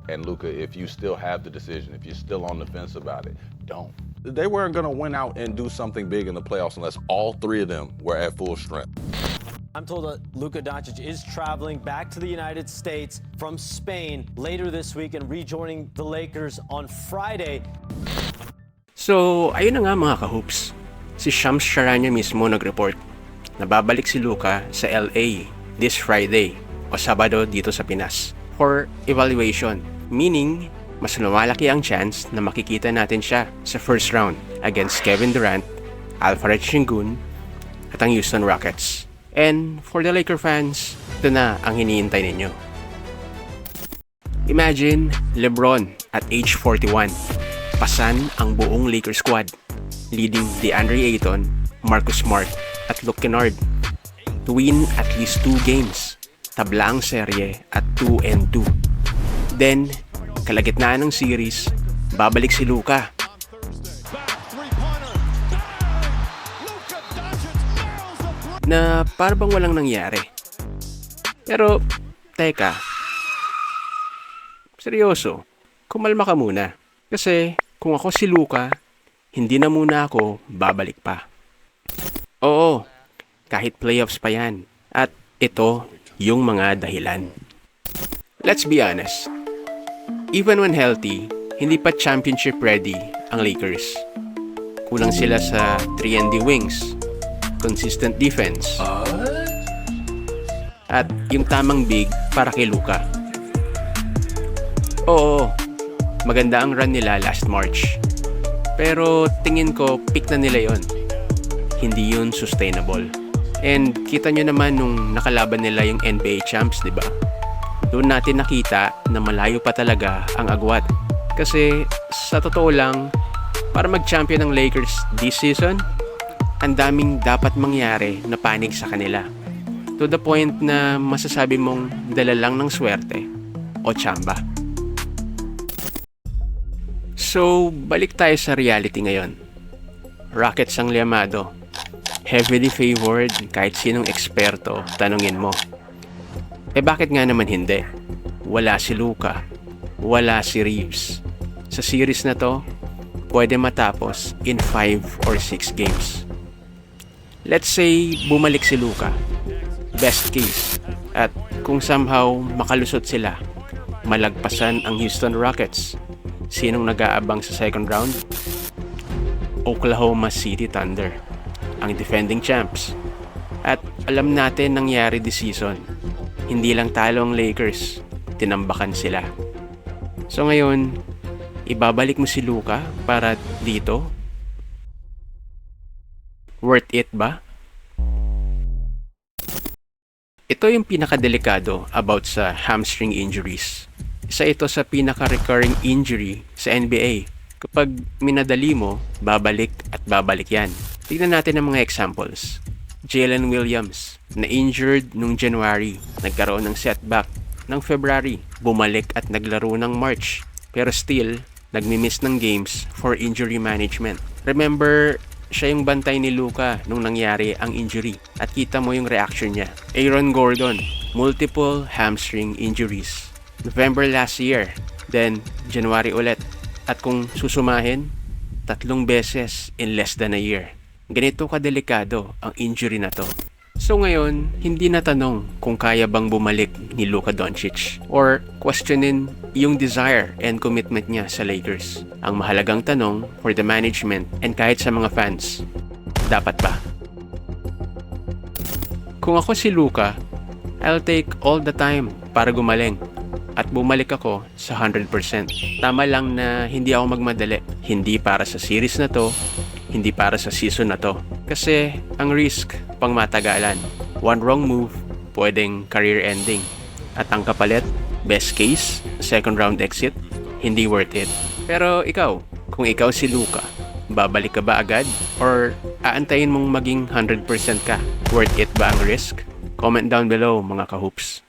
And Luka, if you still have the decision, if you're still on the fence about it, don't. They weren't going to win out and do something big in the playoffs unless all three of them were at full strength. I'm told that Luka Doncic is traveling back to the United States from Spain later this week and rejoining the Lakers on Friday. So, ayun na nga mga ka-hoops. Si Shams Charania mismo nag-report na babalik si Luka sa LA this Friday o Sabado dito sa Pinas for evaluation. Meaning, mas lumalaki ang chance na makikita natin siya sa first round against Kevin Durant, Alperen Sengun, at ang Houston Rockets. And for the Laker fans, ito na ang hinihintay ninyo. Imagine LeBron at age 41, pasan ang buong Lakers squad, leading DeAndre Ayton, Marcus Smart, at Luke Kennard to win at least 2 games, tabla ang serye at 2-2. Then, kalagitnaan ng series, babalik si Luka. Na parang walang nangyari. Pero, teka. Seryoso, kumalma ka muna. Kasi, kung ako si Luka, hindi na muna ako babalik pa. Oo, kahit playoffs pa yan. At ito yung mga dahilan. Let's be honest. Even when healthy, hindi pa championship ready ang Lakers. Kulang sila sa 3-and-D wings, consistent defense, at yung tamang big para kay Luka. Oo, maganda ang run nila last March. Pero tingin ko, pick na nila yon. Hindi yun sustainable. And kita nyo naman nung nakalaban nila yung NBA champs, di ba? Doon natin nakita na malayo pa talaga ang agwat. Kasi sa totoo lang, para mag-champion ng Lakers this season, ang daming dapat mangyari na panig sa kanila. To the point na masasabi mong dala lang ng swerte o tsamba. So, balik tayo sa reality ngayon. Rockets ang liyamado. Heavily favored kahit sinong eksperto tanungin mo. Eh bakit nga naman hindi? Wala si Luka. Wala si Reeves. Sa series na to, pwede matapos in 5 or 6 games. Let's say bumalik si Luka. Best case. At kung somehow makalusot sila, malagpasan ang Houston Rockets. Sinong nag-aabang sa second round? Oklahoma City Thunder, ang defending champs. At alam natin nangyari this season. Hindi lang talo ang Lakers, tinambakan sila. So ngayon, ibabalik mo si Luka para dito? Worth it ba? Ito yung pinakadelikado about sa hamstring injuries. Isa ito sa pinaka-recurring injury sa NBA. Kapag minadali mo, babalik at babalik yan. Tignan natin ang mga examples. Jalen Williams, na-injured nung January, nagkaroon ng setback ng February, bumalik at naglaro ng March, pero still, nagmi-miss ng games for injury management. Remember, siya yung bantay ni Luka nung nangyari ang injury at kita mo yung reaction niya. Aaron Gordon, multiple hamstring injuries. November last year, then January ulit. At kung susumahin, 3 beses in less than a year. Ganito kadelikado ang injury na to. So ngayon, hindi na tanong kung kaya bang bumalik ni Luka Doncic or questionin yung desire and commitment niya sa Lakers. Ang mahalagang tanong for the management and kahit sa mga fans, dapat ba? Kung ako si Luka, I'll take all the time para gumaling at bumalik ako sa 100%. Tama lang na hindi ako magmadali. Hindi para sa series na to, hindi para sa season na to. Kasi ang risk, pang matagalan. One wrong move, pwedeng career ending. At ang kapalit, best case, second round exit, hindi worth it. Pero ikaw, kung ikaw si Luka, babalik ka ba agad? Or aantayin mong maging 100% ka? Worth it ba ang risk? Comment down below mga ka-hoops.